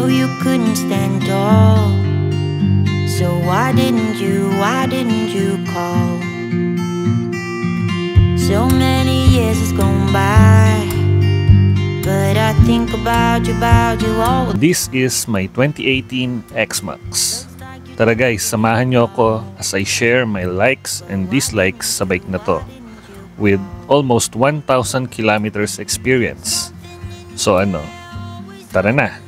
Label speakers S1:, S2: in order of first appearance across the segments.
S1: knew you couldn't stand tall. So why didn't you call? So many years has gone by, but I think about you all.
S2: This is my 2018 X-Max. Tara guys, samahan nyo ako as I share my likes and dislikes sa bike na to with almost 1,000 kilometers experience. So ano, tara na!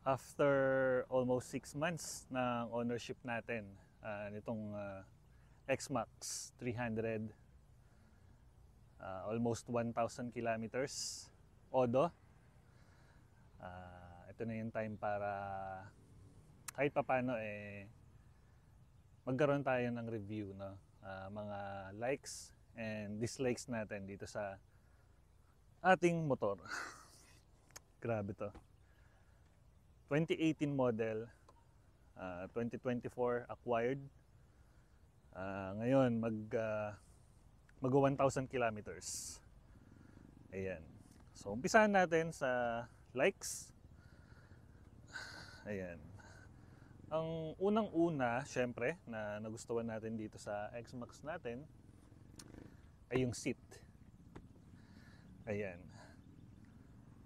S2: After almost 6 months ng ownership natin nitong X-Max 300, almost 1,000 kilometers odo, ito na yung time para kahit papano magkaroon tayo ng review, no? Mga likes and dislikes natin dito sa ating motor. Grabe to. 2018 model, 2024 acquired. Ngayon mag 1,000 kilometers. Ayan. So umpisahan natin sa likes. Ayan. Ang unang-una, syempre, na nagustuhan natin dito sa X-Max natin ay yung seat. Ayan.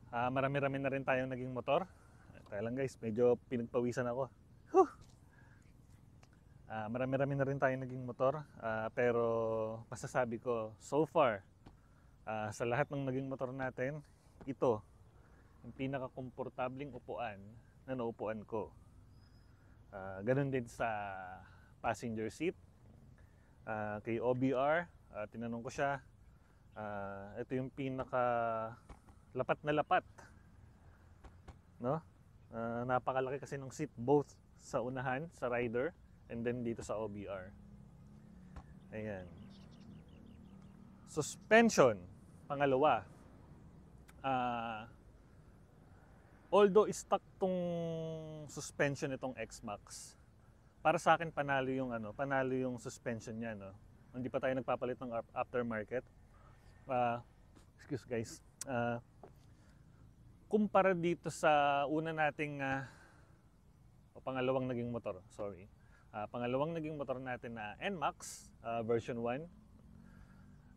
S2: Marami-rami na rin tayong naging motor. Kaya lang guys, medyo pinagpawisan ako. Marami-rami na rin tayo naging motor, pero masasabi ko, so far, sa lahat ng naging motor natin, ito, yung pinaka-komportabling upuan na naupuan ko. Ganun din sa passenger seat. Kay OBR, tinanong ko siya, ito yung pinaka-lapat na lapat. No? Napakalaki kasi ng seat both sa unahan, sa rider, and then dito sa OBR. Ayan. Suspension, pangalawa. Although stock tong suspension itong X-Max, para sa akin panalo yung suspension niya, no. Hindi pa tayo nagpapalit ng aftermarket. Excuse guys. Kumpara dito sa una nating pangalawang naging motor, pangalawang naging motor natin na NMAX version 1.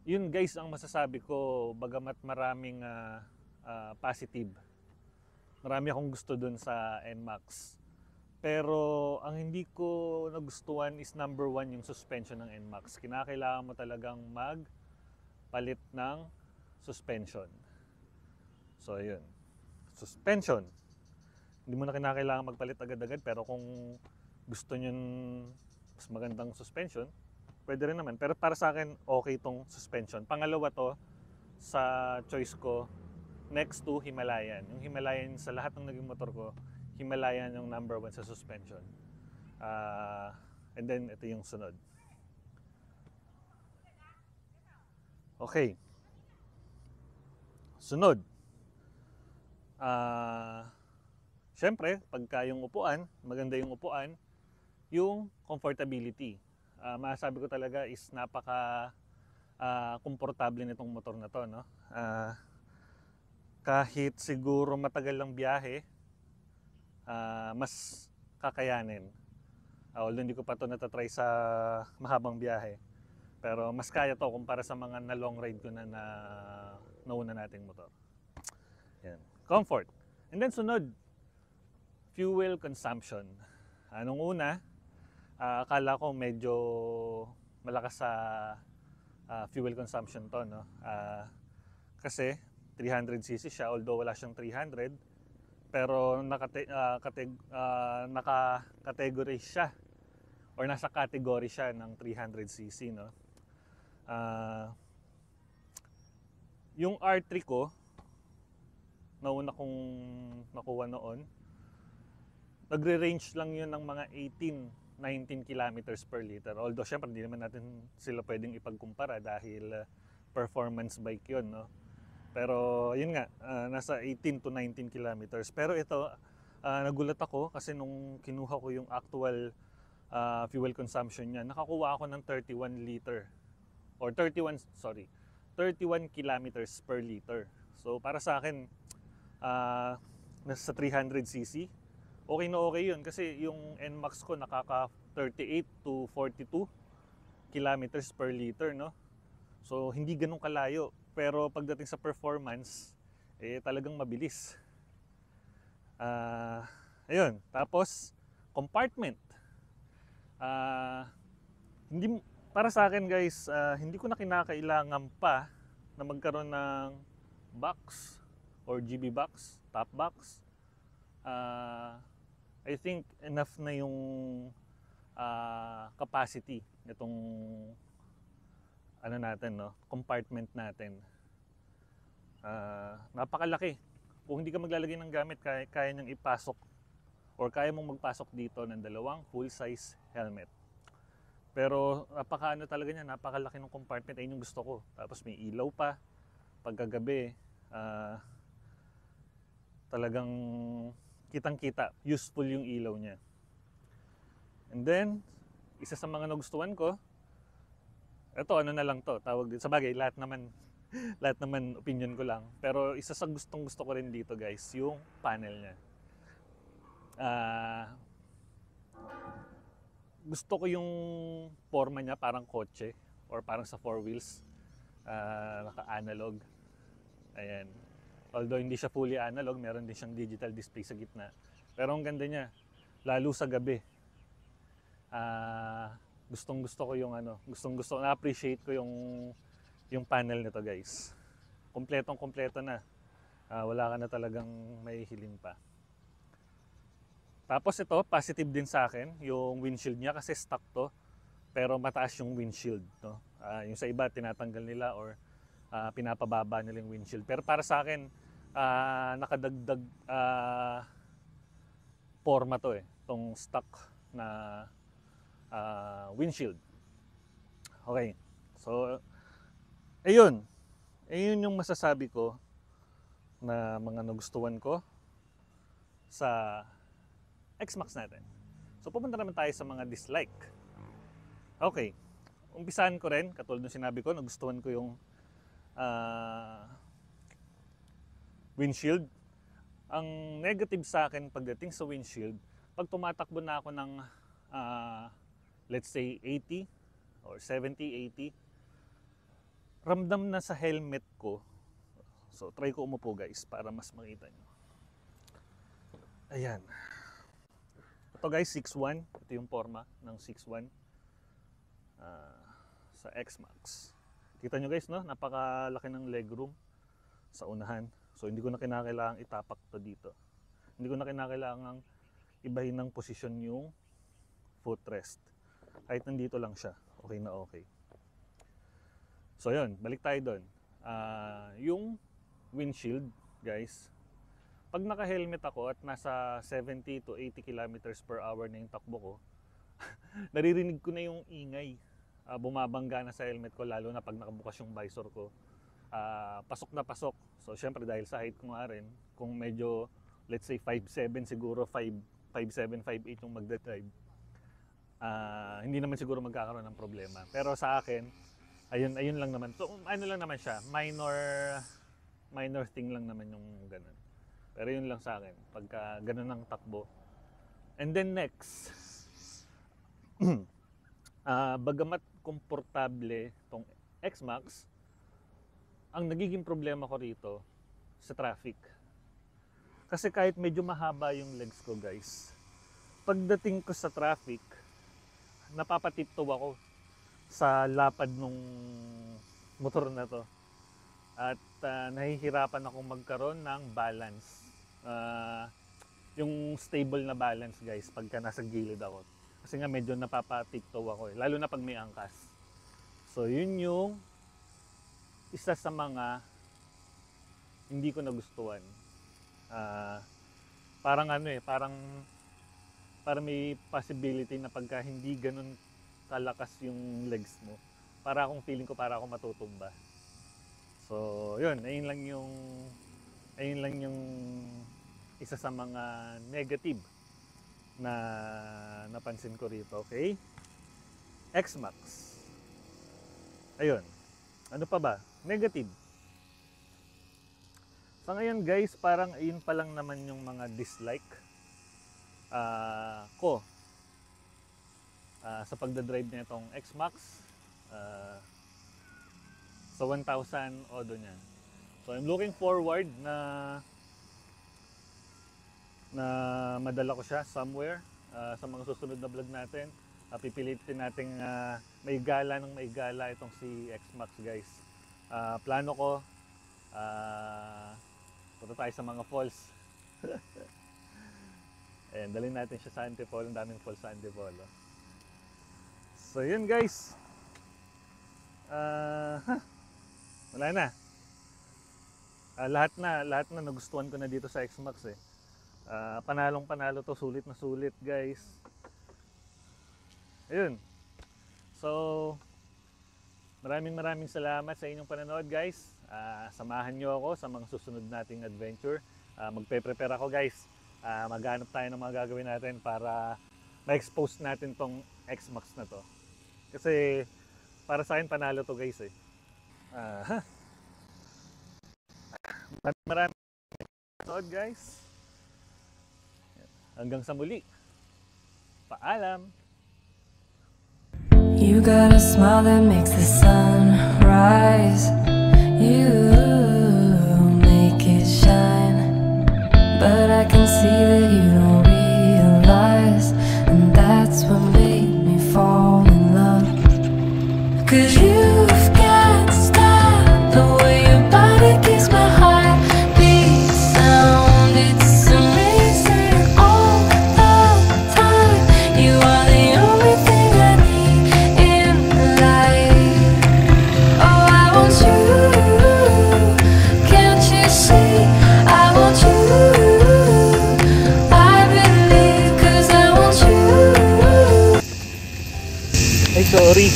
S2: Yun guys ang masasabi ko, bagamat maraming positive. Marami akong gusto dun sa NMAX. Pero ang hindi ko nagustuhan is number 1 yung suspension ng NMAX. Kinakailangan mo talagang magpalit ng suspension. So yun. Suspension. Hindi mo na kinakailangan magpalit agad-agad, pero kung gusto nyo mas magandang suspension, pwede rin naman. Pero para sa akin, okay tong suspension. Pangalawa to sa choice ko, next to Himalayan. Yung Himalayan sa lahat ng naging motor ko, Himalayan yung number 1 sa suspension. And then ito yung sunod. Okay. Sunod. Siyempre, pagka yung upuan, maganda yung upuan, yung comfortability. Masasabi ko talaga is napaka komportable nitong motor na to, no? Kahit siguro matagal lang biyahe, mas kakayanin. Although hindi ko pa to natatry sa mahabang biyahe, pero mas kaya to kumpara sa mga na long ride ko na nauna nating motor. Yan. Comfort. And then sunod, fuel consumption. Nung una, akala ko medyo malakas sa fuel consumption to, no? Kasi 300cc siya, although wala siyang 300, pero naka-category siya or nasa category siya ng 300cc, no? Yung R3 ko, nauna kong nakuha noon, nagre-range lang yun ng mga 19 kilometers per liter. Although syempre hindi naman natin sila pwedeng ipagkumpara dahil performance bike yun, no? Pero yun nga, nasa 18 to 19 kilometers. Pero ito, nagulat ako kasi nung kinuha ko yung actual fuel consumption niya, nakakuha ako ng 31 liter or 31 kilometers per liter. So para sa akin, nasa 300cc, okay na okay yun kasi yung NMAX ko nakaka 38 to 42 kilometers per liter, no? So hindi ganun kalayo, pero pagdating sa performance, talagang mabilis. Ayun, tapos compartment. Hindi para sa akin guys, hindi ko na kinakailangan pa na magkaroon ng box or GB box, top box. I think enough na yung capacity nitong ano natin, no, compartment natin. Napakalaki. Kung hindi ka maglalagay ng gamit, kaya niyang ipasok or kaya mong magpasok dito ng dalawang full-size helmet. Pero napakaano talaga niya, napakalaki ng compartment. Ayun yung gusto ko. Tapos may ilaw pa. Pagkagabi, talagang kitang-kita. Useful yung ilaw niya. And then, isa sa mga nagustuhan ko, ito ano na lang to, tawag dito. Sa bagay, lahat naman opinion ko lang. Pero isa sa gustong-gusto ko rin dito guys, yung panel niya. Gusto ko yung forma niya parang kotse or parang sa four wheels, naka-analog. Ayan. Although hindi siya fully analog, meron din siyang digital display sa gitna. Pero ang ganda niya, lalo sa gabi. Gustong-gusto ko yung na-appreciate ko yung panel nito guys. Kompletong-kompleto na. Wala ka na talagang may hiling pa. Tapos ito, positive din sa akin, yung windshield niya kasi stock to, pero mataas yung windshield, no? Yung sa iba tinatanggal nila or pinapababa nila yung windshield. Pero para sa akin, nakadagdag forma to tong stock na windshield. Okay. So ayun yung masasabi ko na mga nagustuhan ko sa X-Max natin. So pupunta naman tayo sa mga dislike. Okay. Umpisahan ko rin, katulad ng sinabi ko, nagustuhan ko yung windshield. Ang negative sa akin pagdating sa windshield, pag tumatakbo na ako ng let's say 80 or 70, 80, ramdam na sa helmet ko. So try ko umupo guys para mas makita nyo. Ayan. Ito guys, 6'1". Ito yung forma ng 6'1". Sa X-Max. Kita nyo guys, no? Napakalaki ng legroom sa unahan. So hindi ko na kinakailangang itapak to dito. Hindi ko na kinakailangang ibahin ng posisyon yung footrest. Kahit nandito lang siya, okay na okay. So yun, balik tayo doon. Yung windshield, guys, pag naka-helmet ako at nasa 70 to 80 kilometers per hour na yung takbo ko, naririnig ko na yung ingay. Bumabangga na sa helmet ko, lalo na pag nakabukas yung visor ko. Pasok na pasok. So syempre dahil sa height ko nga rin, kung medyo let's say 5'7", siguro 5'7", 5'8" yung magdadrive, hindi naman siguro magkakaroon ng problema. Pero sa akin, ayun lang naman. So ano lang naman siya, minor thing lang naman yung ganun. Pero yun lang sa akin, pagka ganun ang takbo. And then next, bagamat komportable tong X-Max, ang nagiging problema ko rito sa traffic. Kasi kahit medyo mahaba yung legs ko guys, pagdating ko sa traffic, napapatiptoe ako sa lapad nung motor na to. At nahihirapan akong magkaroon ng balance. Yung stable na balance guys pagka nasa gilid ako. Kasi nga medyo napapatiptoe ako lalo na pag may angkas. So yun yung isa sa mga hindi ko nagustuhan. Parang para may possibility na pagka hindi ganun kalakas yung legs mo, para akong feeling ko para ako matutumba. So, yun, ayun lang yung isa sa mga negative na napansin ko rito, okay? X-Max. Ayun. Ano pa ba? Negative. Sa ngayon guys, parang ayun pa lang naman yung mga dislike ko sa pagdadrive na itong X-Max sa 1,000 odo niya. So I'm looking forward na madala ko siya somewhere sa mga susunod na vlog natin. Pipilitin natin may gala itong si X-Max guys. Plano ko punta tayo sa mga falls. Ayan, dalhin natin siya sa Antipolo. Ang daming falls sa Antipolo. So yun guys, wala na. Lahat na nagustuhan ko na dito sa X-Max eh. Panalong panalo to, sulit na sulit guys. Ayun. So maraming salamat sa inyong panonood guys. Samahan nyo ako sa mga susunod nating adventure. Magpe-prepare ako guys. Maghanap tayo ng mga gagawin natin para ma-expose natin tong X-Max na to. Kasi para sa akin panalo to guys eh. Maraming panonood guys. Hanggang sa muli. Paalam.
S1: You got a smile that makes the sun rise. You make it shine. But I can see that you don't realize, and that's what made me fall in love. 'Cause you've got style, the way your body keeps my heart beat sound. It's amazing all the time. You are the only thing I need in life. Oh, I want you. Can't you see? I want you. I believe 'cause I want you.
S2: Ay sorry,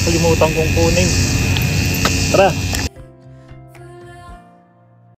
S2: kalimutan kong kunin. Tara.